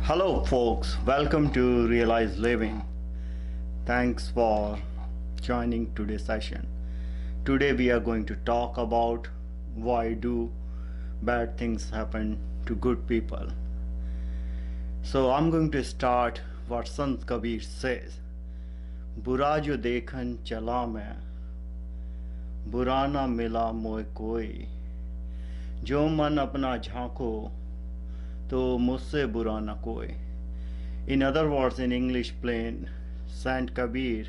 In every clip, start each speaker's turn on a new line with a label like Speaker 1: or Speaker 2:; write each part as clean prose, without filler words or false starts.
Speaker 1: Hello, folks. Welcome to Realize Living. Thanks for joining today's session. Today, we are going to talk about why do bad things happen to good people. So, I'm going to start what Sant Kabir says. बुरा जो देखन चला मैं बुरा ना मिला मोए कोई जो मन अपना झांको तो मुझसे बुरा ना कोई. In other words, in English plain, Saint Kabir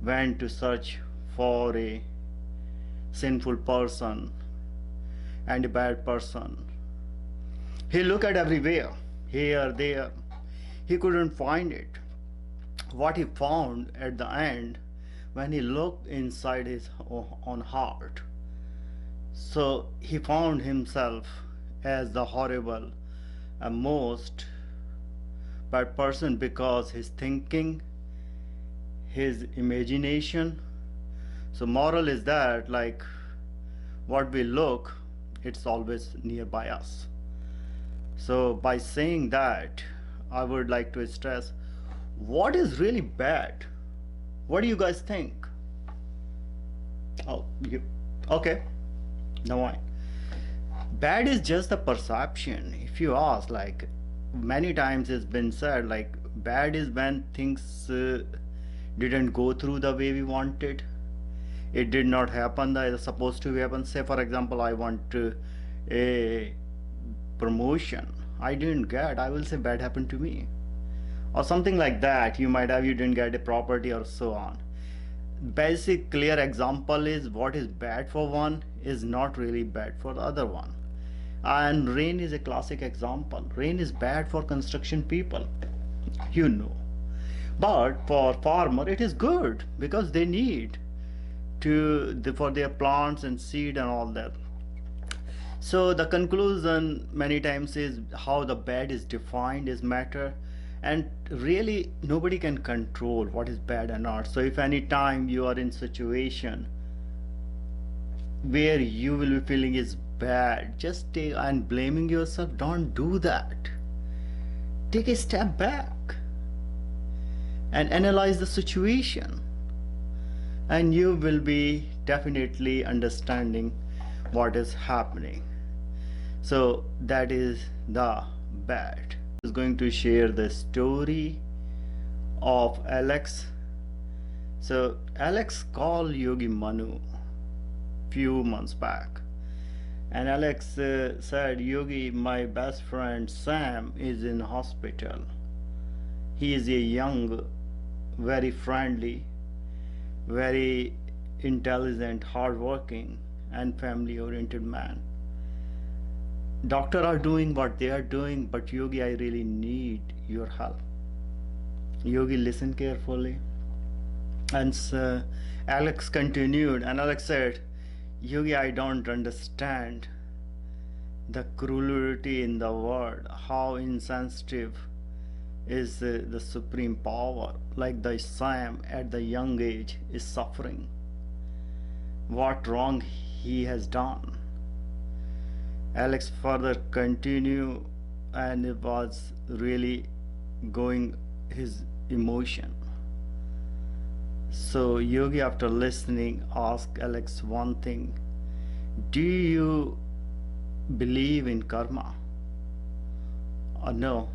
Speaker 1: went to search for a sinful person and a bad person. He looked at everywhere, here, there. He couldn't find it. What he found at the end when he looked inside his own heart. So he found himself as the horrible and most bad person because his thinking, his imagination. So moral is that like what we look, it's always nearby us. So by saying that, I would like to stress what is really bad. What do you guys think? Okay, no mind. Bad is just a perception. If you ask, like many times it's been said, like bad is when things didn't go through the way we wanted. It did not happen that it's supposed to happen. Say for example, I want a promotion, I didn't get, I will say bad happened to me, or something like that. You might have, you didn't get a property or so on. Basic clear example is what is bad for one is not really bad for the other one. And rain is a classic example. Rain is bad for construction people, you know, but for farmer it is good because they need for their plants and seed and all that. So the conclusion many times is how the bad is defined is matter, and really nobody can control what is bad or not. So if any time you are in situation where you will be feeling is bad, just take and blaming yourself, don't do that. Take a step back and analyze the situation, and you will be definitely understanding what is happening. So that is the bad. Is going to share the story of Alex. So Alex called Yogi Manu few months back, and Alex said, Yogi, my best friend Sam is in hospital. He is a young, very friendly, very intelligent, hardworking and family oriented man. Doctors are doing what they are doing, but Yogi, I really need your help. Yogi listened carefully, and Alex continued, and Alex said, Yogi, I don't understand the cruelty in the world, how insensitive is the supreme power, like the Sam at the young age is suffering. What wrong he has done? Alex further continued, and it was really going his emotion. So Yogi, after listening, asked Alex one thing: do you believe in karma or no?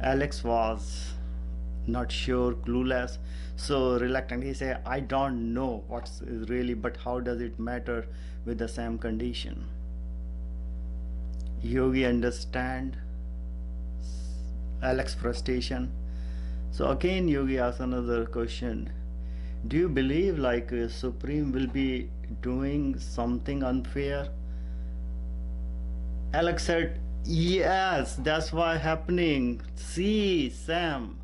Speaker 1: Alex was not sure, clueless, so reluctant. He said, I don't know what's really, but how does it matter with the same condition? Yogi understand Alex's frustration. So again Yogi asked another question: do you believe like Supreme will be doing something unfair? Alex said, yes, that's why happening. See, Sam,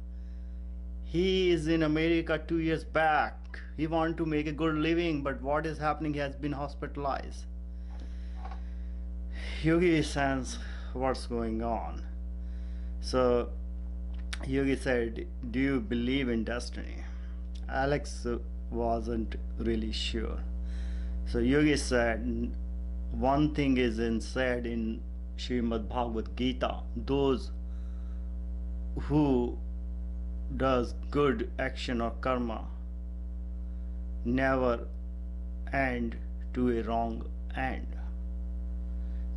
Speaker 1: he is in America 2 years back. He want to make a good living, but what is happening? He has been hospitalized. Yogi sense what's going on. So Yogi said, do you believe in destiny? Alex wasn't really sure. So Yogi said, one thing is said in Srimad Bhagavad Gita, those who does good action or karma never end to a wrong end.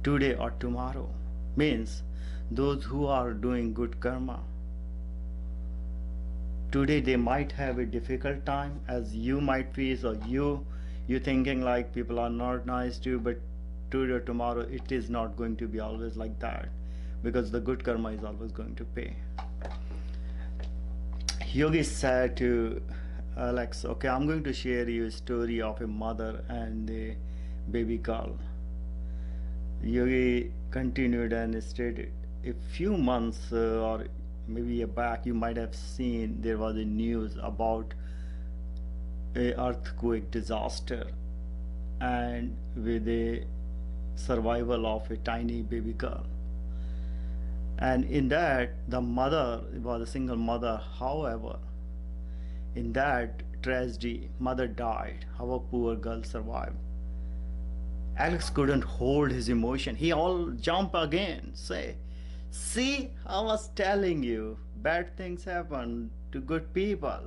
Speaker 1: Today or tomorrow means those who are doing good karma, today they might have a difficult time as you might face, or you thinking like people are not nice to you, but today or tomorrow it is not going to be always like that, because the good karma is always going to pay. Yogi said to Alex, okay, I'm going to share you a story of a mother and a baby girl. Yogi continued and stated, a few months or maybe a back, you might have seen there was a news about a earthquake disaster and with a survival of a tiny baby girl. And in that, the mother was a single mother. However, in that tragedy, mother died. Our poor girl survived. Alex couldn't hold his emotion. He all jump again, say, see, I was telling you, bad things happen to good people.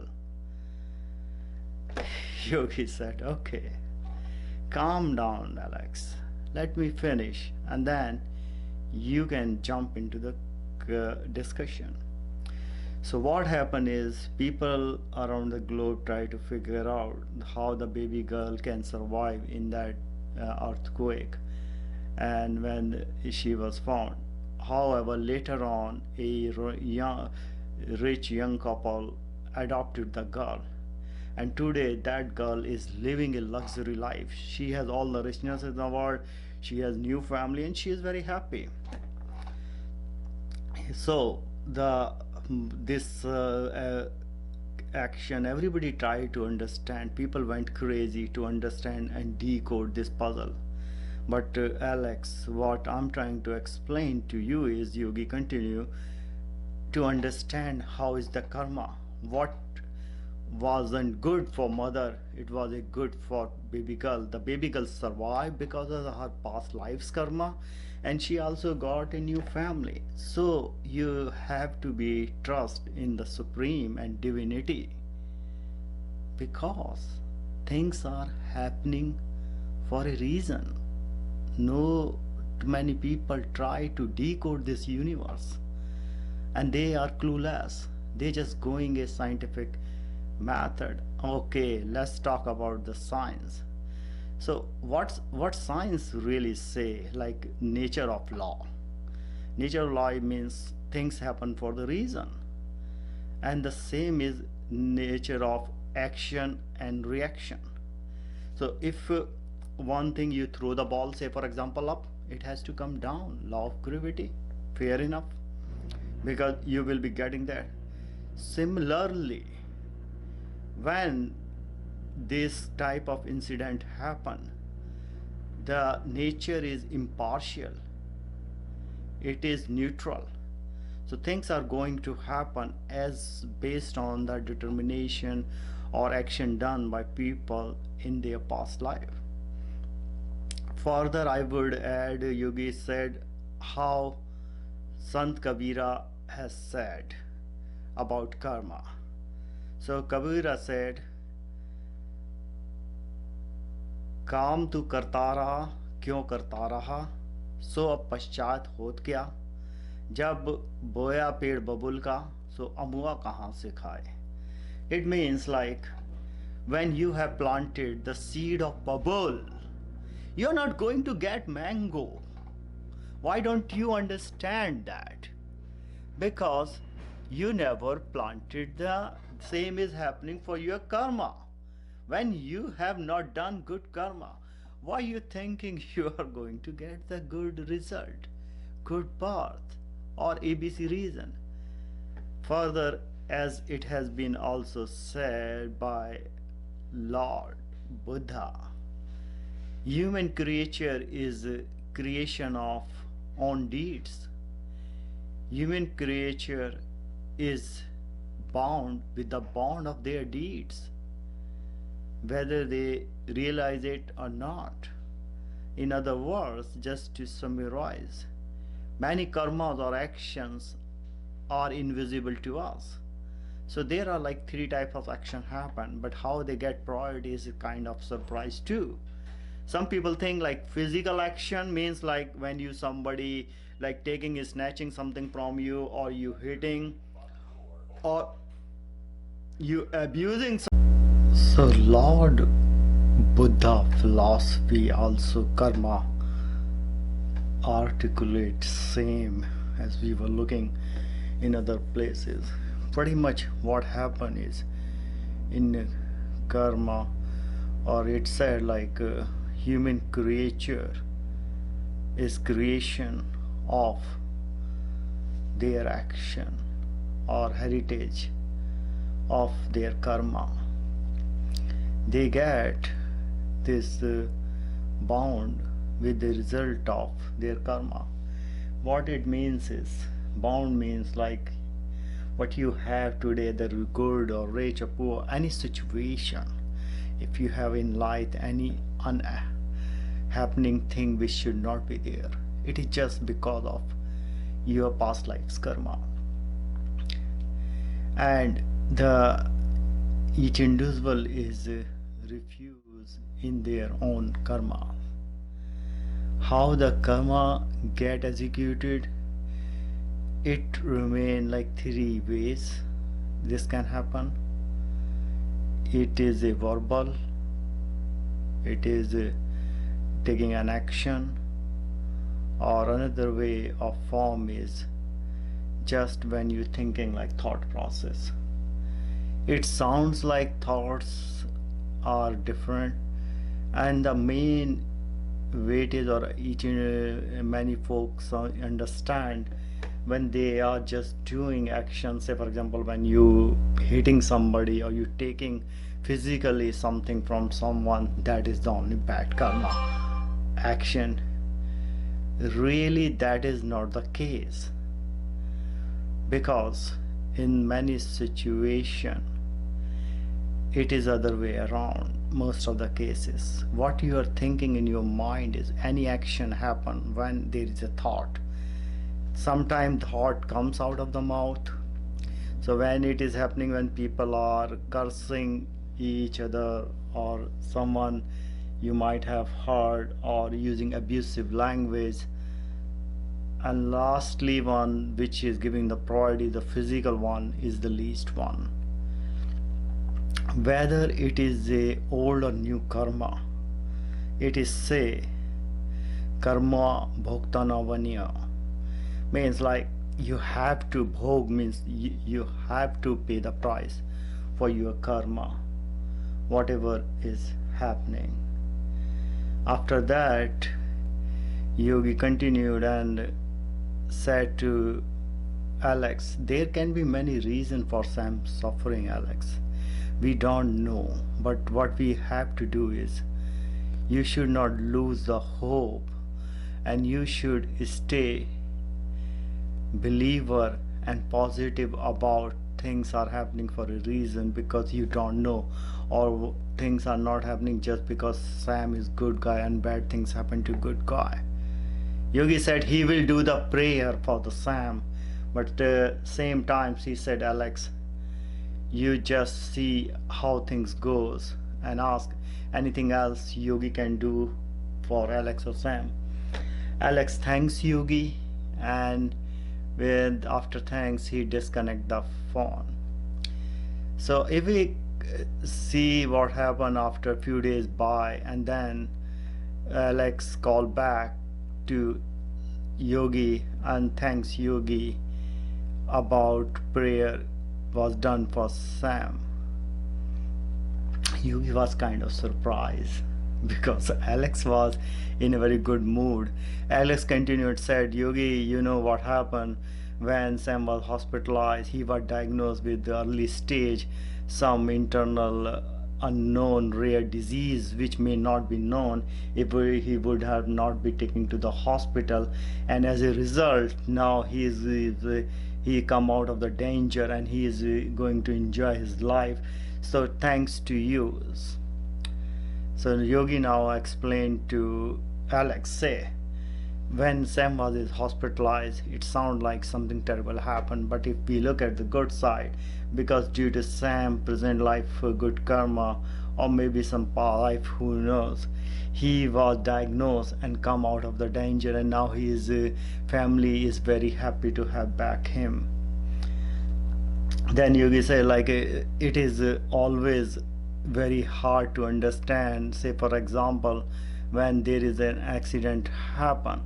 Speaker 1: Yogi said, okay, calm down, Alex. Let me finish, and then you can jump into the discussion. So what happened is people around the globe try to figure out how the baby girl can survive in that earthquake and when she was found. However, later on, a rich young couple adopted the girl, and today that girl is living a luxury life. She has all the richness in the world, she has new family, and she is very happy. So this action, everybody tried to understand. People went crazy to understand and decode this puzzle. But Alex, what I'm trying to explain to you is, Yogi continue, to understand how is the karma. What wasn't good for mother, it was a good for baby girl. The baby girl survived because of her past life's karma, and she also got a new family. So you have to be trust in the supreme and divinity, because things are happening for a reason. No many people try to decode this universe, and they are clueless. They just going a scientific method. Okay, let's talk about the science. So what science really say, like nature of law? Nature of law means things happen for the reason, and the same is nature of action and reaction. So if one thing, you throw the ball, say for example up, it has to come down, law of gravity, fair enough, because you will be getting there. Similarly, when this type of incident happen, the nature is impartial, it is neutral. So things are going to happen as based on the determination or action done by people in their past life. Further, I would add, Yogi said how Sant Kabira has said about karma. So Kabira said, काम तू करता रहा, क्यों करता रहा, सो अब पश्चात होत क्या, जब बोया पेड़ बबुल का, सो अमुआ कहाँ से खाए. It means like, when you have planted the seed of bubble, you're not going to get mango. Why don't you understand that? Because you never planted. The same is happening for your karma. When you have not done good karma, why are you thinking you are going to get the good result, good path, or ABC reason? Further, as it has been also said by Lord Buddha, human creature is a creation of own deeds. Human creature is bound with the bond of their deeds, whether they realize it or not. In other words, just to summarize, many karmas or actions are invisible to us. So there are like three types of action happen, but how they get priority is a kind of surprise too. Some people think like physical action means like when you somebody like taking is snatching something from you, or you hitting, or you abusing. So Lord Buddha philosophy also karma articulates same as we were looking in other places. Pretty much what happened is in karma, or it said like human creature is creation of their action or heritage of their karma. They get this bound with the result of their karma. What it means is, bound means like what you have today, the good or rich or poor, any situation. If you have in life any happening thing which should not be there, it is just because of your past life's karma. And the each individual is refused in their own karma. How the karma get executed, it remain like three ways this can happen. It is a verbal, it is taking an action, or another way of form is just when you thinking like thought process. It sounds like thoughts are different, and the main weightage or each many folks understand when they are just doing action. Say for example, when you hitting somebody or you taking physically something from someone, that is the only bad karma action. Really that is not the case, because in many situations it is other way around. Most of the cases what you are thinking in your mind is any action happen when there is a thought. Sometimes thought comes out of the mouth. So when it is happening, when people are cursing each other, or someone you might have heard, or using abusive language, and lastly one which is giving the priority, the physical one, is the least one. Whether it is a old or new karma, it is say karma bhoktana vanya, means like you have to bhog, means you have to pay the price for your karma, whatever is happening. After that, Yogi continued and said to Alex, there can be many reasons for Sam's suffering, Alex. We don't know, but what we have to do is, you should not lose the hope, and you should stay believer and positive about things are happening for a reason, because you don't know, or things are not happening just because Sam is good guy and bad things happen to good guy. Yogi said he will do the prayer for the Sam, but same times he said, Alex, you just see how things goes and ask anything else Yogi can do for Alex or Sam. Alex thanks Yogi, and with after thanks he disconnect the phone. So if we see what happened after a few days by, and then Alex called back to Yogi and thanks Yogi about prayer was done for Sam. Yogi was kind of surprised because Alex was in a very good mood. Alex continued, said, Yogi, you know what happened when Sam was hospitalized? He was diagnosed with the early stage some internal unknown rare disease which may not be known if he would have not been taken to the hospital, and as a result now he come out of the danger and he is going to enjoy his life. So thanks to you. So Yogi now explained to Alex, say When Sam was hospitalized, it sounded like something terrible happened. But if we look at the good side, because due to Sam present life good karma, or maybe some past life, who knows, he was diagnosed and come out of the danger, and now his family is very happy to have back him. Then Yogi say like it is always very hard to understand. Say for example, when there is an accident happen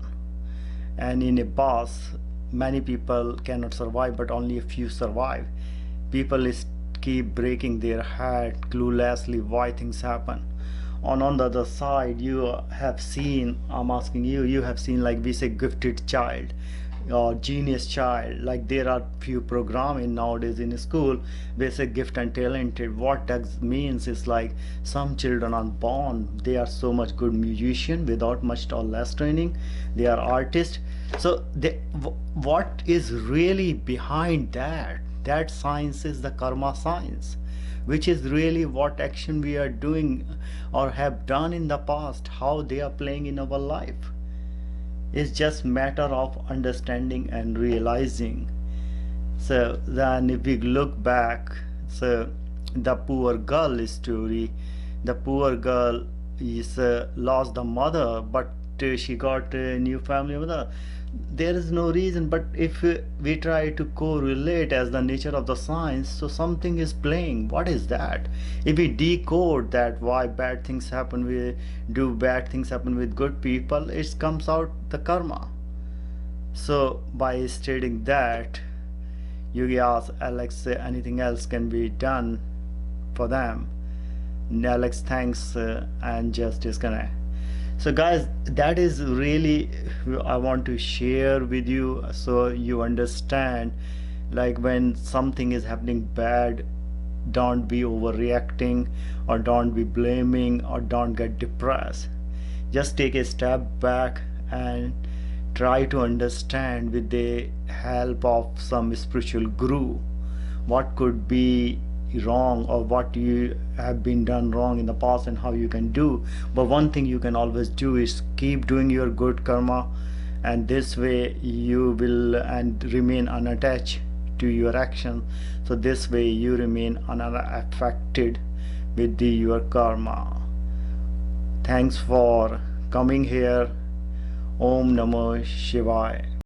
Speaker 1: and in a bus many people cannot survive but only a few survive, people is keep breaking their head cluelessly why things happen. On the other side, you have seen, I'm asking you, you have seen like we say gifted child or genius child. Like there are few programming nowadays in school they say gift and talented. What that means is like some children are born, they are so much good musician without much or less training, they are artists. So what is really behind that, that science is the karma science, which is really what action we are doing or have done in the past, how they are playing in our life. It's just matter of understanding and realizing. So then if we look back, so the poor girl story, the poor girl is lost the mother, but she got a new family mother. There is no reason, but if we try to correlate as the nature of the science, so something is playing. What is that? If we decode that why bad things happen, we do bad things happen with good people, it comes out the karma. So by stating that, Yogi asks Alex anything else can be done for them. Alex thanks and just disconnect. So guys, that is really I want to share with you so you understand, like when something is happening bad, don't be overreacting or don't be blaming or don't get depressed. Just take a step back and try to understand with the help of some spiritual guru what could be wrong or what you have been done wrong in the past and how you can do. But one thing you can always do is keep doing your good karma, and this way you will and remain unattached to your action. So this way you remain unaffected with your karma. Thanks for coming here. Om Namo Shivaya.